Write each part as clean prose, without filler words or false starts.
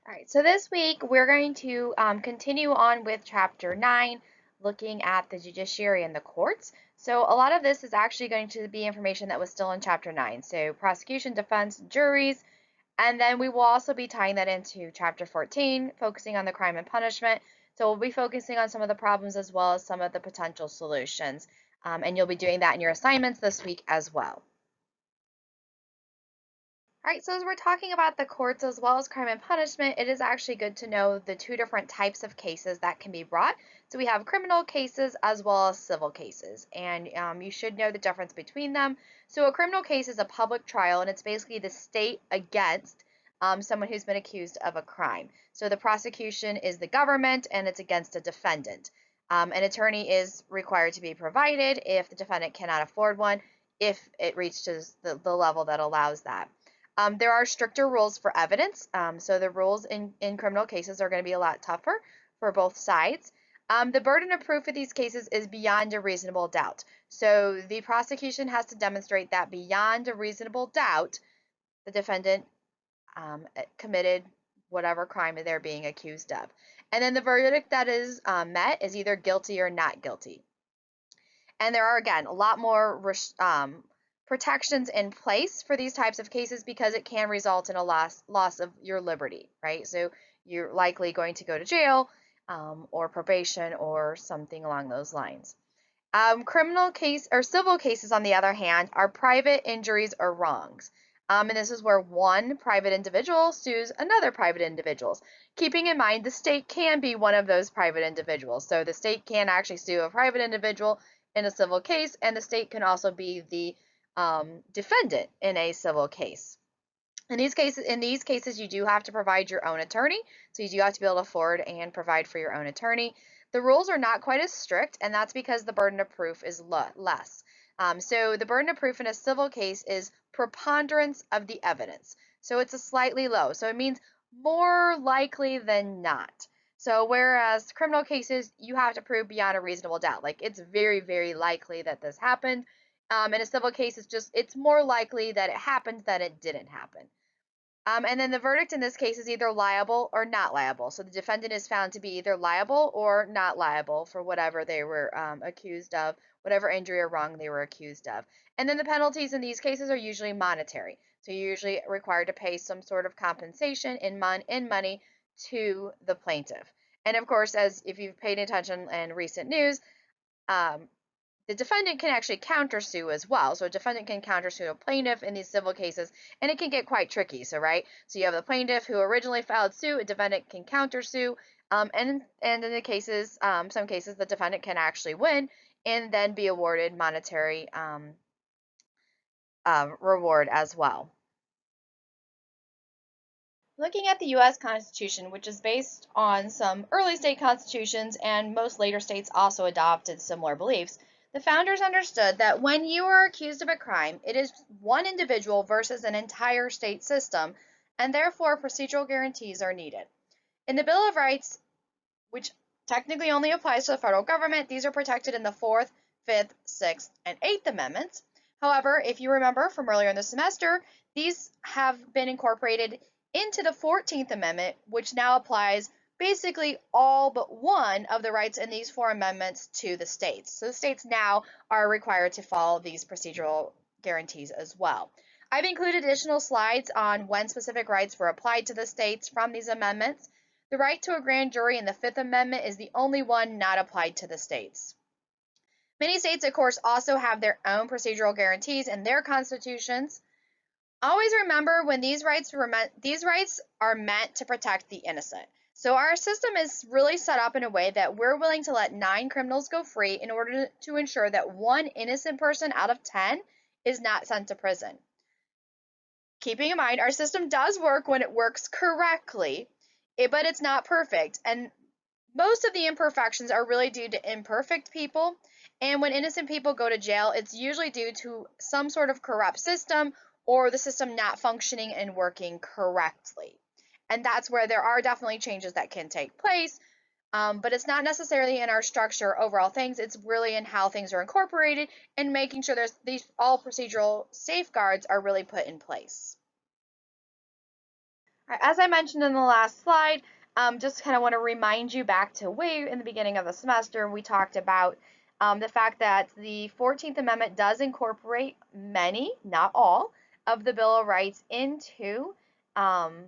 All right, so this week we're going to continue on with Chapter 9, looking at the judiciary and the courts. So a lot of this is actually going to be information that was still in Chapter 9. So prosecution, defense, juries, and then we will also be tying that into Chapter 14, focusing on the crime and punishment. So we'll be focusing on some of the problems as well as some of the potential solutions. And you'll be doing that in your assignments this week as well. All right, so as we're talking about the courts as well as crime and punishment, it is actually good to know the two different types of cases that can be brought. So we have criminal cases as well as civil cases, and you should know the difference between them. So a criminal case is a public trial, and it's basically the state against someone who's been accused of a crime. So the prosecution is the government, and it's against a defendant. An attorney is required to be provided if the defendant cannot afford one, if it reaches the level that allows that. There are stricter rules for evidence, so the rules in criminal cases are going to be a lot tougher for both sides. The burden of proof for these cases is beyond a reasonable doubt. So the prosecution has to demonstrate that beyond a reasonable doubt, the defendant committed whatever crime they're being accused of. And then the verdict that is met is either guilty or not guilty. And there are, again, a lot more protections in place for these types of cases because it can result in a loss of your liberty, right? So you're likely going to go to jail or probation or something along those lines. Criminal case or civil cases, on the other hand, are private injuries or wrongs. And this is where one private individual sues another private individual. Keeping in mind the state can be one of those private individuals. So the state can actually sue a private individual in a civil case, and the state can also be the defendant in a civil case. In these cases, you do have to provide your own attorney, so you do have to be able to afford and provide for your own attorney. The rules are not quite as strict, and that's because the burden of proof is less. So the burden of proof in a civil case is preponderance of the evidence. So it's a slightly low. So it means more likely than not. So whereas criminal cases, you have to prove beyond a reasonable doubt. Like it's very, very likely that this happened. In a civil case, it's more likely that it happened than it didn't happen. And then the verdict in this case is either liable or not liable. So the defendant is found to be either liable or not liable for whatever they were accused of, whatever injury or wrong they were accused of. And then the penalties in these cases are usually monetary. So you're usually required to pay some sort of compensation in money to the plaintiff. And of course, as if you've paid attention in recent news, um, the defendant can actually countersue as well. So a defendant can countersue a plaintiff in these civil cases, and it can get quite tricky. So, right? So you have the plaintiff who originally filed suit, a defendant can countersue, and in the cases, some cases, the defendant can actually win and then be awarded monetary reward as well. Looking at the U.S. Constitution, which is based on some early state constitutions and most later states also adopted similar beliefs, the founders understood that when you are accused of a crime, it is one individual versus an entire state system, and therefore procedural guarantees are needed. In the Bill of Rights, which technically only applies to the federal government, these are protected in the 4th, 5th, 6th, and 8th Amendments. However, if you remember from earlier in the semester, these have been incorporated into the 14th Amendment, which now applies basically all but one of the rights in these four amendments to the states. So the states now are required to follow these procedural guarantees as well. I've included additional slides on when specific rights were applied to the states from these amendments. The right to a grand jury in the Fifth Amendment is the only one not applied to the states. Many states, of course, also have their own procedural guarantees in their constitutions. Always remember when these rights are meant to protect the innocent. So our system is really set up in a way that we're willing to let 9 criminals go free in order to ensure that one innocent person out of 10 is not sent to prison. Keeping in mind, our system does work when it works correctly, but it's not perfect. And most of the imperfections are really due to imperfect people. And when innocent people go to jail, it's usually due to some sort of corrupt system or the system not functioning and working correctly. And that's where there are definitely changes that can take place. But it's not necessarily in our structure overall things. It's really in how things are incorporated and making sure all procedural safeguards are really put in place. As I mentioned in the last slide, just kind of want to remind you back to way in the beginning of the semester, we talked about the fact that the 14th Amendment does incorporate many, not all, of the Bill of Rights um,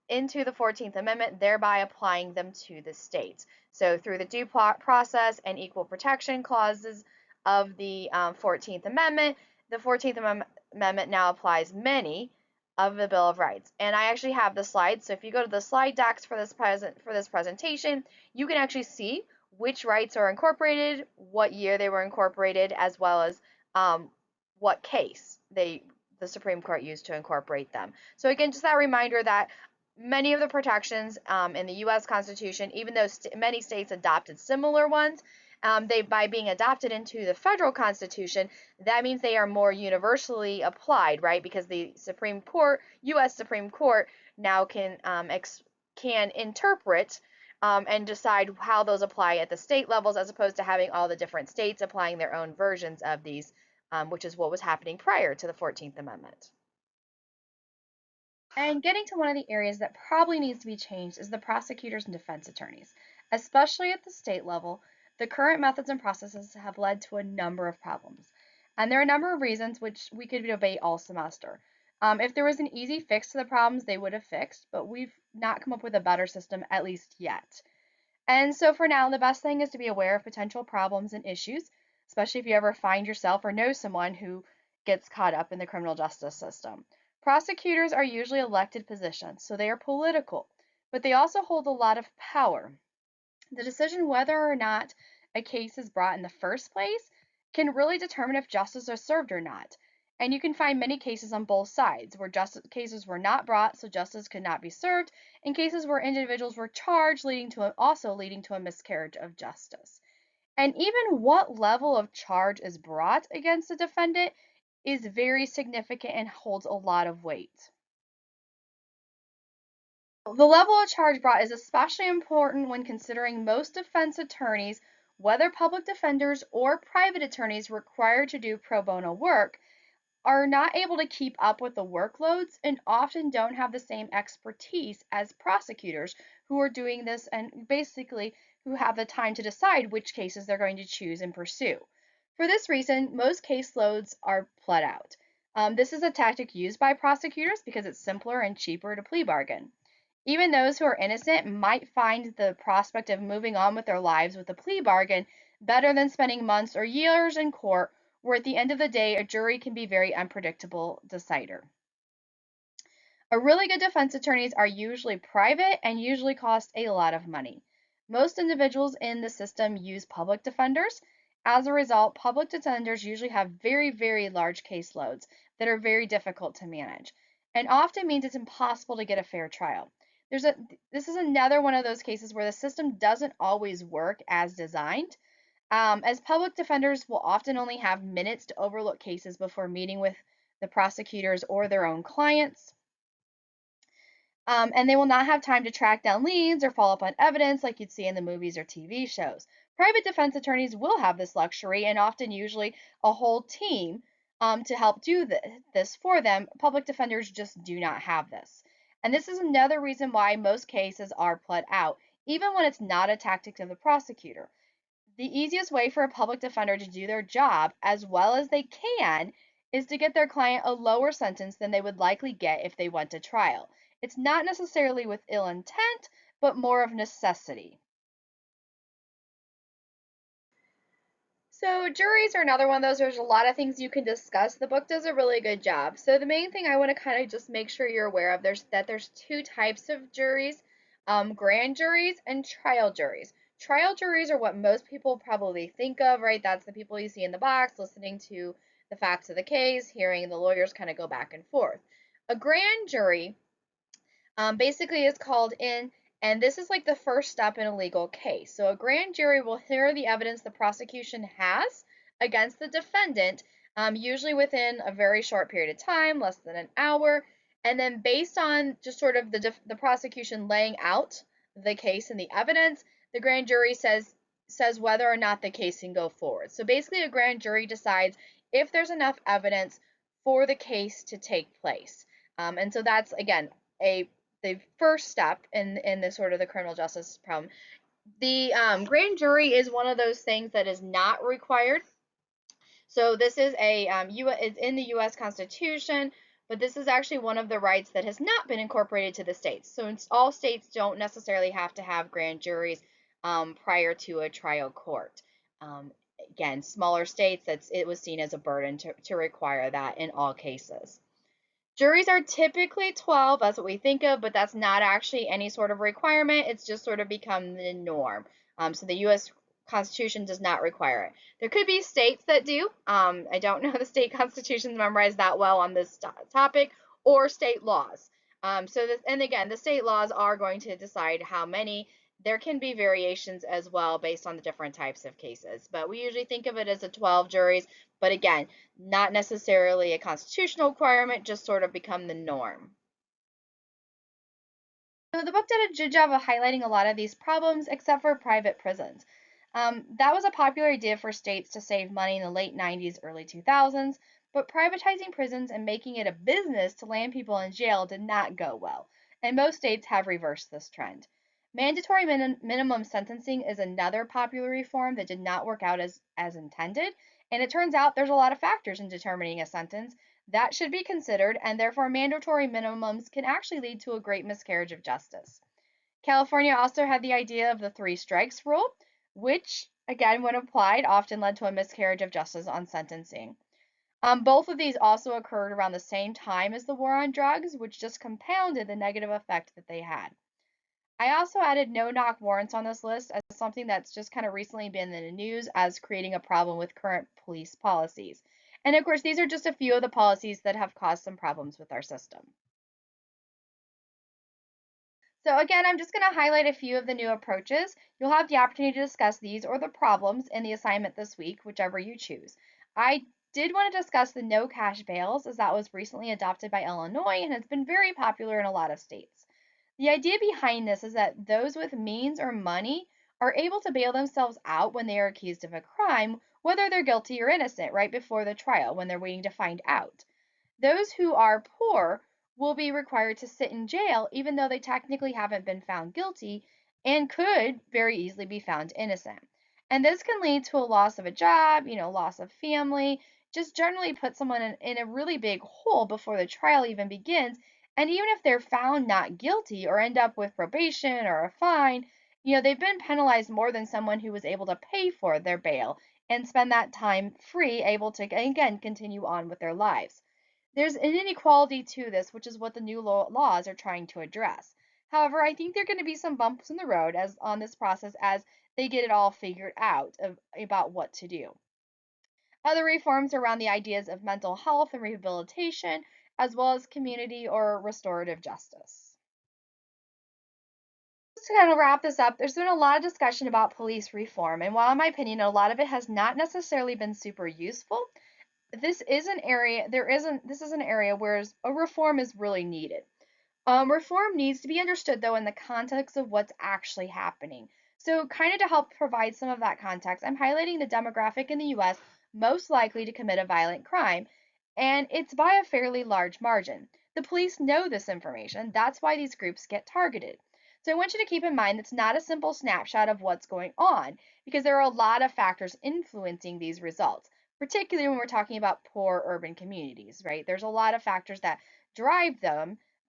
into the 14th Amendment, thereby applying them to the states. So through the due process and equal protection clauses of the 14th Amendment, the 14th Amendment now applies many of the Bill of Rights. And I actually have the slides. So if you go to the slide decks for this presentation, you can actually see which rights are incorporated, what year they were incorporated, as well as what case the Supreme Court used to incorporate them. So again, just that reminder that many of the protections in the U.S. Constitution, even though many states adopted similar ones, by being adopted into the federal Constitution, that means they are more universally applied, right? Because the Supreme Court, U.S. Supreme Court, now can interpret and decide how those apply at the state levels, as opposed to having all the different states applying their own versions of these, which is what was happening prior to the 14th Amendment. And getting to one of the areas that probably needs to be changed is the prosecutors and defense attorneys. Especially at the state level, the current methods and processes have led to a number of problems. And there are a number of reasons which we could debate all semester. If there was an easy fix to the problems, they would have fixed, but we've not come up with a better system, at least yet. And so for now, the best thing is to be aware of potential problems and issues, especially if you ever find yourself or know someone who gets caught up in the criminal justice system. Prosecutors are usually elected positions, so they are political, but they also hold a lot of power. The decision whether or not a case is brought in the first place can really determine if justice is served or not. And you can find many cases on both sides where cases were not brought, so justice could not be served, and cases where individuals were charged, leading to a miscarriage of justice. And even what level of charge is brought against a defendant is very significant and holds a lot of weight. The level of charge brought is especially important when considering most defense attorneys, whether public defenders or private attorneys required to do pro bono work, are not able to keep up with the workloads and often don't have the same expertise as prosecutors who are doing this and basically who have the time to decide which cases they're going to choose and pursue. For this reason, most caseloads are pled out. This is a tactic used by prosecutors because it's simpler and cheaper to plea bargain. Even those who are innocent might find the prospect of moving on with their lives with a plea bargain better than spending months or years in court, where at the end of the day, a jury can be a very unpredictable decider. A really good defense attorneys are usually private and usually cost a lot of money. Most individuals in the system use public defenders. As a result, public defenders usually have very, very large caseloads that are very difficult to manage, and often means it's impossible to get a fair trial. This is another one of those cases where the system doesn't always work as designed, as public defenders will often only have minutes to overlook cases before meeting with the prosecutors or their own clients. And they will not have time to track down leads or follow up on evidence like you'd see in the movies or TV shows. Private defense attorneys will have this luxury and often usually a whole team to help do this for them. Public defenders just do not have this. And this is another reason why most cases are pled out, even when it's not a tactic of the prosecutor. The easiest way for a public defender to do their job as well as they can is to get their client a lower sentence than they would likely get if they went to trial. It's not necessarily with ill intent, but more of necessity. So juries are another one of those. There's a lot of things you can discuss. The book does a really good job. So the main thing I want to kind of just make sure you're aware of there's two types of juries, grand juries and trial juries. Trial juries are what most people probably think of, right? That's the people you see in the box listening to the facts of the case, hearing the lawyers kind of go back and forth. A grand jury basically is called in, and this is like the first step in a legal case. So a grand jury will hear the evidence the prosecution has against the defendant, usually within a very short period of time, less than an hour, and then based on just sort of the prosecution laying out the case and the evidence, the grand jury says whether or not the case can go forward. So basically, a grand jury decides if there's enough evidence for the case to take place. And so that's, again, a the first step in the sort of the criminal justice problem. The grand jury is one of those things that is not required. So this is it's in the U.S. Constitution, but this is actually one of the rights that has not been incorporated to the states. So all states don't necessarily have to have grand juries prior to a trial court. Um, Again, smaller states, it was seen as a burden to require that in all cases. Juries are typically 12, that's what we think of, but that's not actually any sort of requirement. It's just sort of become the norm. So the U.S. Constitution does not require it. There could be states that do. I don't know the state constitutions memorized that well on this topic, or state laws. And again, the state laws are going to decide how many. There can be variations as well based on the different types of cases, but we usually think of it as a 12 juries. But again, not necessarily a constitutional requirement, just sort of become the norm. So the book did a good job of highlighting a lot of these problems, except for private prisons. That was a popular idea for states to save money in the late 90s, early 2000s, but privatizing prisons and making it a business to land people in jail did not go well, and most states have reversed this trend. Mandatory minimum sentencing is another popular reform that did not work out as intended, and it turns out there's a lot of factors in determining a sentence that should be considered, and therefore mandatory minimums can actually lead to a great miscarriage of justice. California also had the idea of the three strikes rule, which, again, when applied, often led to a miscarriage of justice on sentencing. Both of these also occurred around the same time as the war on drugs, which just compounded the negative effect that they had. I also added no-knock warrants on this list as something that's just kind of recently been in the news as creating a problem with current police policies. And of course, these are just a few of the policies that have caused some problems with our system. So again, I'm just going to highlight a few of the new approaches. You'll have the opportunity to discuss these or the problems in the assignment this week, whichever you choose. I did want to discuss the no cash bails as that was recently adopted by Illinois and has been very popular in a lot of states. The idea behind this is that those with means or money are able to bail themselves out when they are accused of a crime, whether they're guilty or innocent, right before the trial when they're waiting to find out. Those who are poor will be required to sit in jail even though they technically haven't been found guilty and could very easily be found innocent. And this can lead to a loss of a job, loss of family, just generally put someone in a really big hole before the trial even begins. And even if they're found not guilty or end up with probation or a fine, they've been penalized more than someone who was able to pay for their bail and spend that time free, able to again continue on with their lives. There's an inequality to this, which is what the new laws are trying to address. However, I think there are going to be some bumps in the road as on this process as they get it all figured out about what to do. Other reforms around the ideas of mental health and rehabilitation, as well as community or restorative justice. Just to kind of wrap this up, there's been a lot of discussion about police reform, and while in my opinion a lot of it has not necessarily been super useful, this is an area where a reform is really needed. Reform needs to be understood though in the context of what's actually happening. So kind of to help provide some of that context, I'm highlighting the demographic in the US most likely to commit a violent crime, and it's by a fairly large margin. The police know this information. That's why these groups get targeted. So I want you to keep in mind it's not a simple snapshot of what's going on because there are a lot of factors influencing these results, particularly when we're talking about poor urban communities, right? There's a lot of factors that drive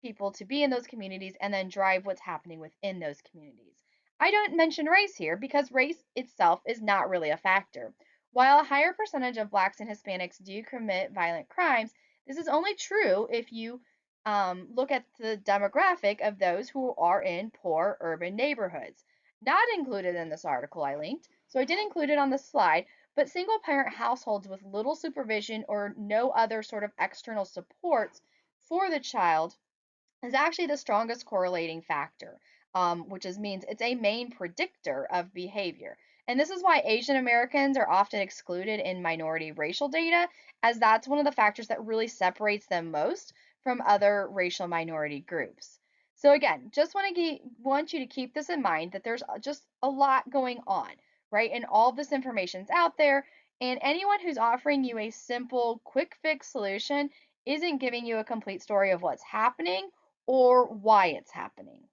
people to be in those communities and then drive what's happening within those communities. I don't mention race here because race itself is not really a factor. While a higher percentage of blacks and Hispanics do commit violent crimes, this is only true if you look at the demographic of those who are in poor urban neighborhoods. Not included in this article I linked, so I did include it on the slide, but single parent households with little supervision or no other sort of external supports for the child is actually the strongest correlating factor, which means it's a main predictor of behavior. And this is why Asian Americans are often excluded in minority racial data, as that's one of the factors that really separates them most from other racial minority groups. So again, just want you to keep this in mind that there's just a lot going on, right? And all this information's out there, and anyone who's offering you a simple, quick fix solution isn't giving you a complete story of what's happening or why it's happening.